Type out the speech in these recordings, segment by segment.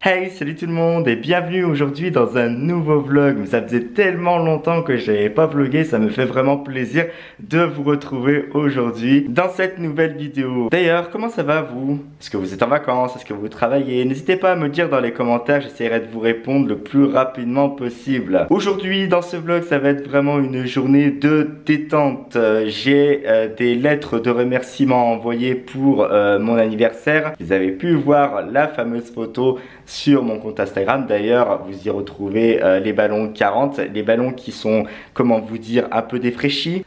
Hey, salut tout le monde et bienvenue aujourd'hui dans un nouveau vlog. Ça faisait tellement longtemps que j'avais pas vlogué, ça me fait vraiment plaisir de vous retrouver aujourd'hui dans cette nouvelle vidéo. D'ailleurs, comment ça va vous? Est-ce que vous êtes en vacances? Est-ce que vous travaillez? N'hésitez pas à me dire dans les commentaires, j'essaierai de vous répondre le plus rapidement possible. Aujourd'hui, dans ce vlog, ça va être vraiment une journée de détente. J'ai des lettres de remerciements envoyées pour mon anniversaire. Vous avez pu voir la fameuse photo sur mon compte Instagram. D'ailleurs, vous y retrouvez les ballons 40, les ballons qui sont, comment vous dire, un peu défraîchis.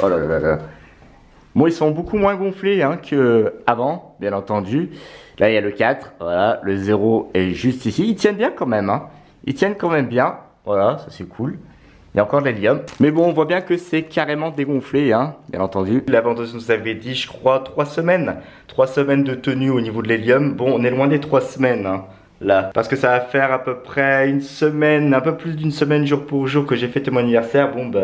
Oh là là là. Bon, ils sont beaucoup moins gonflés que avant, bien entendu. Là, il y a le 4, voilà, le 0 est juste ici. Ils tiennent bien quand même, Ils tiennent quand même bien, voilà, ça c'est cool. Il y a encore de l'hélium. Mais bon, on voit bien que c'est carrément dégonflé, bien entendu. La vendeuse nous avait dit, je crois, 3 semaines. 3 semaines de tenue au niveau de l'hélium. Bon, on est loin des 3 semaines, là. Parce que ça va faire à peu près une semaine, un peu plus d'une semaine jour pour jour que j'ai fêté mon anniversaire. Bon, bah...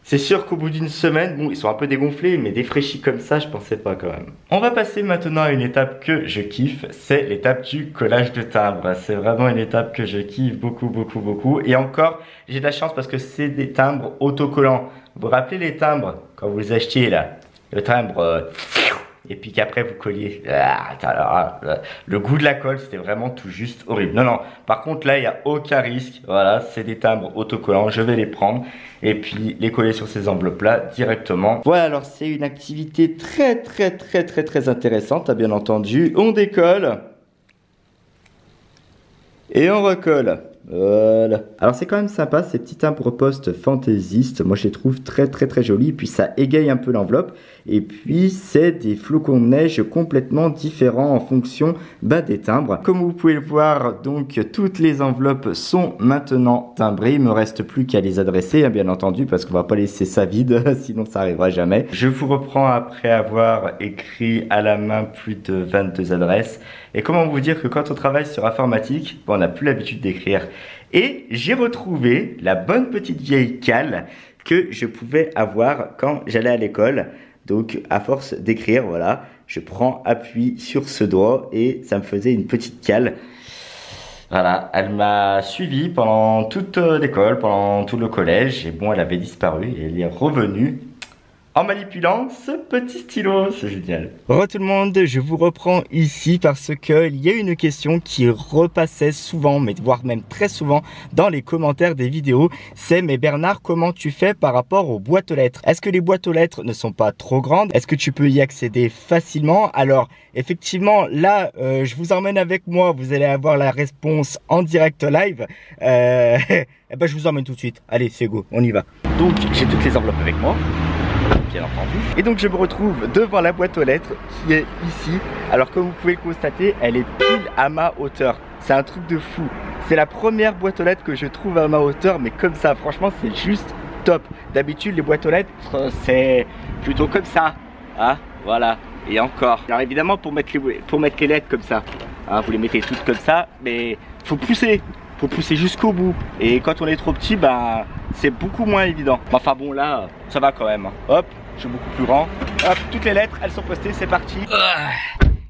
c'est sûr qu'au bout d'une semaine, bon, ils sont un peu dégonflés, mais défraîchis comme ça, je pensais pas quand même. On va passer maintenant à une étape que je kiffe, c'est l'étape du collage de timbres. C'est vraiment une étape que je kiffe beaucoup, beaucoup, beaucoup. Et encore, j'ai de la chance parce que c'est des timbres autocollants. Vous vous rappelez les timbres, quand vous les achetiez là? Le timbre... et puis qu'après vous colliez. Le goût de la colle, c'était vraiment tout juste horrible. Non, non. Par contre, là, il n'y a aucun risque. Voilà, c'est des timbres autocollants. Je vais les prendre et puis les coller sur ces enveloppes-là directement. Voilà, alors c'est une activité très intéressante, bien entendu. On décolle et on recolle. Voilà. Alors c'est quand même sympa ces petits timbres poste fantaisistes. Moi je les trouve très jolis. Puis ça égaye un peu l'enveloppe. Et puis c'est des flocons de neige complètement différents en fonction des timbres. Comme vous pouvez le voir, donc toutes les enveloppes sont maintenant timbrées. Il me reste plus qu'à les adresser, bien entendu, parce qu'on va pas laisser ça vide, sinon ça arrivera jamais. Je vous reprends après avoir écrit à la main plus de 22 adresses. Et comment vous dire que quand on travaille sur informatique, on n'a plus l'habitude d'écrire. Et j'ai retrouvé la bonne petite vieille cale que je pouvais avoir quand j'allais à l'école. Donc à force d'écrire, voilà, je prends appui sur ce doigt et ça me faisait une petite cale. Voilà, elle m'a suivi pendant toute l'école, pendant tout le collège. Et bon, elle avait disparu et elle est revenue en manipulant ce petit stylo. C'est génial. Bonjour tout le monde, je vous reprends ici parce qu'il y a une question qui repassait souvent, mais voire même très souvent dans les commentaires des vidéos. C'est: mais Bernard, comment tu fais par rapport aux boîtes aux lettres? Est-ce que les boîtes aux lettres ne sont pas trop grandes? Est-ce que tu peux y accéder facilement? Alors effectivement, là, je vous emmène avec moi. Vous allez avoir la réponse en direct live. Eh ben, je vous emmène tout de suite. Allez, c'est go, on y va. Donc j'ai toutes les enveloppes avec moi, bien entendu. Et donc je me retrouve devant la boîte aux lettres qui est ici. Alors comme vous pouvez le constater, elle est pile à ma hauteur. C'est un truc de fou. C'est la première boîte aux lettres que je trouve à ma hauteur, mais comme ça, franchement, c'est juste top. D'habitude, les boîtes aux lettres, c'est plutôt comme ça. Voilà. Et encore. Alors évidemment, pour mettre les lettres comme ça, vous les mettez toutes comme ça, mais faut pousser. Faut pousser jusqu'au bout. Et quand on est trop petit, c'est beaucoup moins évident. Enfin bon, là, ça va quand même. Hop, je suis beaucoup plus grand. Hop, toutes les lettres, elles sont postées, c'est parti.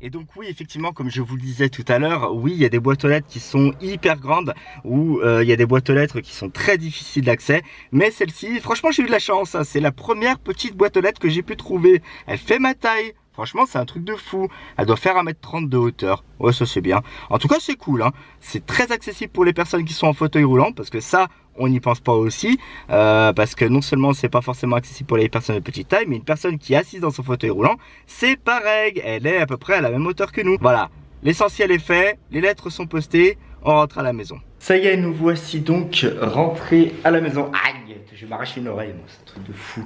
Et donc oui, effectivement, comme je vous le disais tout à l'heure, oui, il y a des boîtes aux lettres qui sont hyper grandes, ou il y a des boîtes aux lettres qui sont très difficiles d'accès. Mais celle-ci, franchement, j'ai eu de la chance. C'est la première petite boîte aux lettres que j'ai pu trouver. Elle fait ma taille. Franchement, c'est un truc de fou. Elle doit faire 1m30 de hauteur. Ouais, ça c'est bien. En tout cas, c'est cool. C'est très accessible pour les personnes qui sont en fauteuil roulant, parce que ça, on n'y pense pas aussi. Parce que non seulement c'est pas forcément accessible pour les personnes de petite taille, mais une personne qui est assise dans son fauteuil roulant, c'est pareil. Elle est à peu près à la même hauteur que nous. Voilà. L'essentiel est fait. Les lettres sont postées. On rentre à la maison. Ça y est, nous voici donc rentrés à la maison. Aïe, je vais m'arracher une oreille, moi. C'est un truc de fou.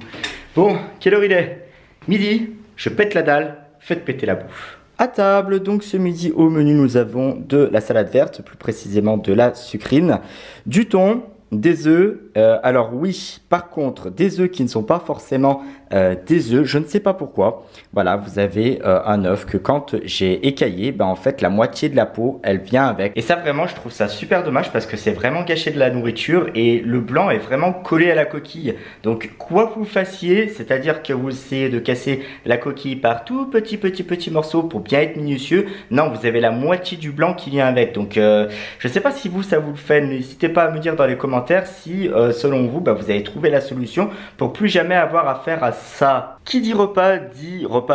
Bon, quelle heure il est? Midi. Je pète la dalle, faites péter la bouffe. À table, donc ce midi au menu, nous avons de la salade verte, plus précisément de la sucrine, du thon, des œufs. Alors oui, par contre, des œufs qui ne sont pas forcément des œufs, je ne sais pas pourquoi. Voilà, vous avez un œuf que quand j'ai écaillé, en fait la moitié de la peau, elle vient avec. Et ça vraiment, je trouve ça super dommage parce que c'est vraiment gâcher de la nourriture et le blanc est vraiment collé à la coquille. Donc quoi que vous fassiez, c'est-à-dire que vous essayez de casser la coquille par tout petit morceaux pour bien être minutieux, non, vous avez la moitié du blanc qui vient avec. Donc je sais pas si vous, ça vous le fait. N'hésitez pas à me dire dans les commentaires si selon vous, vous avez trouvé la solution pour plus jamais avoir affaire à ça. Qui dit repas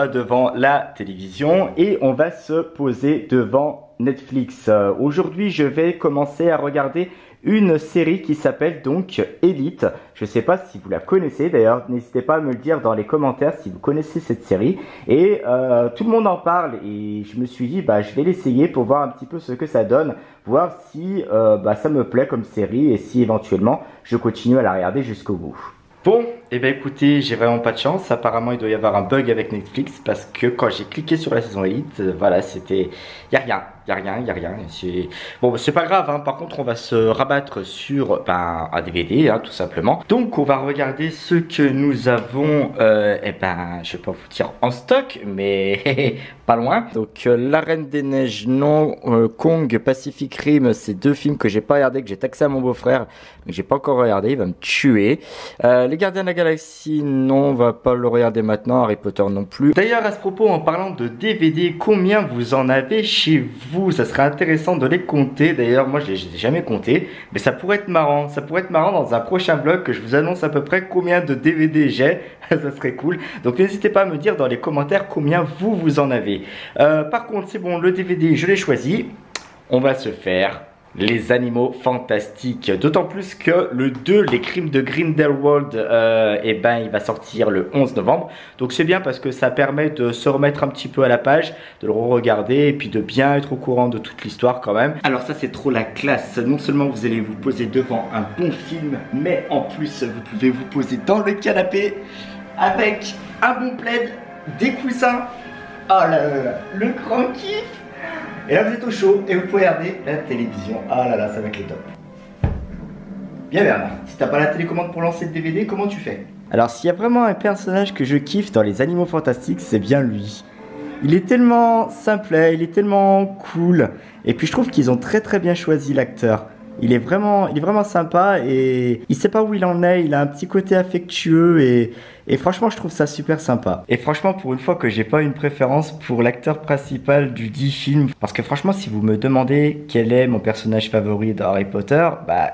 devant la télévision et on va se poser devant Netflix. Aujourd'hui, je vais commencer à regarder une série qui s'appelle donc Elite. Je ne sais pas si vous la connaissez, d'ailleurs n'hésitez pas à me le dire dans les commentaires si vous connaissez cette série. Et tout le monde en parle et je me suis dit je vais l'essayer pour voir un petit peu ce que ça donne, voir si ça me plaît comme série et si éventuellement je continue à la regarder jusqu'au bout. Bon, et écoutez, j'ai vraiment pas de chance. Apparemment, il doit y avoir un bug avec Netflix parce que quand j'ai cliqué sur la saison Elite, voilà, c'était. Y a rien. Bon, c'est pas grave, hein. Par contre, on va se rabattre sur un DVD, tout simplement. Donc, on va regarder ce que nous avons, je vais pas vous dire en stock, mais pas loin. Donc, La Reine des Neiges, non, Kong, Pacific Rim, c'est deux films que j'ai pas regardé, que j'ai taxé à mon beau-frère, mais j'ai pas encore regardé, il va me tuer. Les Gardiens de la Galaxie, non, on va pas le regarder maintenant. Harry Potter non plus. D'ailleurs, à ce propos, en parlant de DVD, combien vous en avez chez vous? Ça serait intéressant de les compter. D'ailleurs, moi, je les ai jamais comptés, mais ça pourrait être marrant. Ça pourrait être marrant dans un prochain vlog que je vous annonce à peu près combien de DVD j'ai. Ça serait cool. Donc, n'hésitez pas à me dire dans les commentaires combien vous en avez. Par contre, c'est bon, le DVD, je l'ai choisi. On va se faire Les Animaux Fantastiques, d'autant plus que le 2, Les Crimes de Grindelwald, il va sortir le 11 novembre. Donc c'est bien parce que ça permet de se remettre un petit peu à la page, de le re-regarder et puis de bien être au courant de toute l'histoire quand même. Alors ça c'est trop la classe, non seulement vous allez vous poser devant un bon film, mais en plus vous pouvez vous poser dans le canapé avec un bon plaid, des coussins. Oh là là, le grand kiff. Et là vous êtes au chaud et vous pouvez regarder la télévision. Ah là là, ça va être le top. Bien Bernard, si t'as pas la télécommande pour lancer le DVD, comment tu fais? Alors s'il y a vraiment un personnage que je kiffe dans les Animaux Fantastiques, c'est bien lui. Il est tellement simplet, il est tellement cool. Et puis je trouve qu'ils ont très bien choisi l'acteur. Il est vraiment sympa et il sait pas où il en est, il a un petit côté affectueux et franchement je trouve ça super sympa. Et franchement pour une fois que j'ai pas une préférence pour l'acteur principal du dit film, parce que franchement si vous me demandez quel est mon personnage favori d'Harry Potter,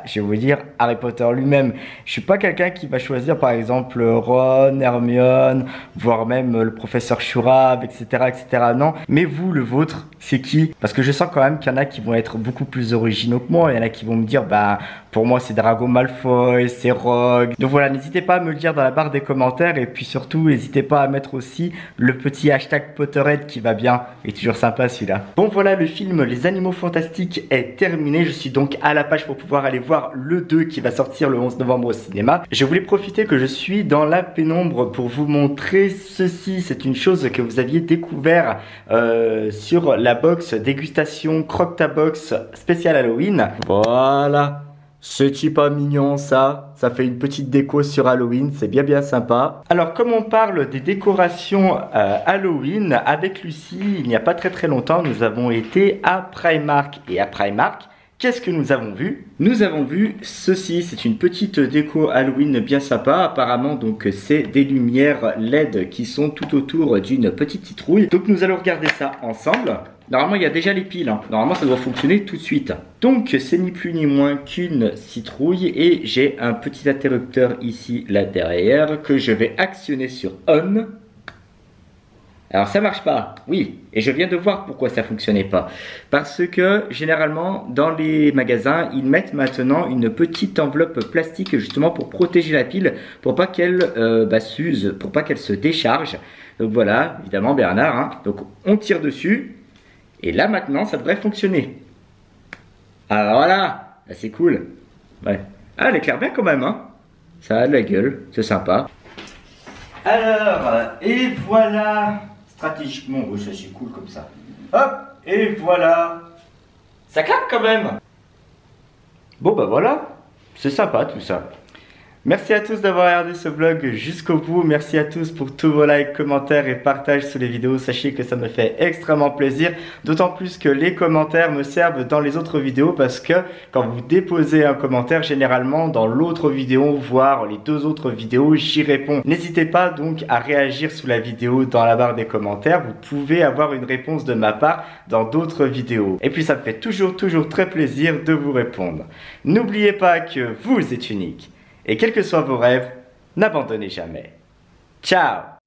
je vais vous dire Harry Potter lui-même. Je suis pas quelqu'un qui va choisir par exemple Ron, Hermione, voire même le professeur Shurab, etc. Non, mais vous, le vôtre, c'est qui? Parce que je sens quand même qu'il y en a qui vont être beaucoup plus originaux que moi, il y en a qui vont me dire pour moi c'est Drago Malfoy, c'est Rogue. Donc voilà, n'hésitez pas à me le dire dans la barre des commentaires et puis surtout n'hésitez pas à mettre aussi le petit hashtag Potterhead qui va bien, il est toujours sympa celui-là. Bon voilà, le film Les Animaux Fantastiques est terminé, je suis donc à la page pour pouvoir aller voir le 2 qui va sortir le 11 novembre au cinéma. Je voulais profiter que je suis dans la pénombre pour vous montrer ceci, c'est une chose que vous aviez découvert sur la box dégustation Croque-ta-Box spécial Halloween. Voilà, c'est pas mignon ça fait une petite déco sur Halloween, c'est bien sympa. Alors comme on parle des décorations Halloween, avec Lucie, il n'y a pas très longtemps, nous avons été à Primark. Et à Primark, qu'est-ce que nous avons vu? Nous avons vu ceci, c'est une petite déco Halloween bien sympa. Apparemment donc c'est des lumières LED qui sont tout autour d'une petite citrouille. Donc nous allons regarder ça ensemble. Normalement il y a déjà les piles, Normalement ça doit fonctionner tout de suite. Donc c'est ni plus ni moins qu'une citrouille et j'ai un petit interrupteur ici là derrière que je vais actionner sur on. Alors ça marche pas, oui, et je viens de voir pourquoi ça fonctionnait pas. Parce que généralement dans les magasins, ils mettent maintenant une petite enveloppe plastique justement pour protéger la pile, pour pas qu'elle s'use, pour pas qu'elle se décharge. Donc voilà, évidemment Bernard, donc on tire dessus, et là maintenant ça devrait fonctionner. Alors voilà, là, c'est cool. Ouais. Ah, elle éclaire bien quand même, ça a de la gueule, c'est sympa. Alors, et voilà. Stratégiquement, oui, ça c'est cool comme ça. Hop, et voilà. Ça claque quand même. Bon bah voilà. c'est sympa tout ça. Merci à tous d'avoir regardé ce vlog jusqu'au bout. Merci à tous pour tous vos likes, commentaires et partages sous les vidéos. Sachez que ça me fait extrêmement plaisir. D'autant plus que les commentaires me servent dans les autres vidéos parce que quand vous déposez un commentaire, généralement dans l'autre vidéo, voire les 2 autres vidéos, j'y réponds. N'hésitez pas donc à réagir sous la vidéo dans la barre des commentaires. Vous pouvez avoir une réponse de ma part dans d'autres vidéos. Et puis ça me fait toujours très plaisir de vous répondre. N'oubliez pas que vous êtes unique. Et quels que soient vos rêves, n'abandonnez jamais. Ciao!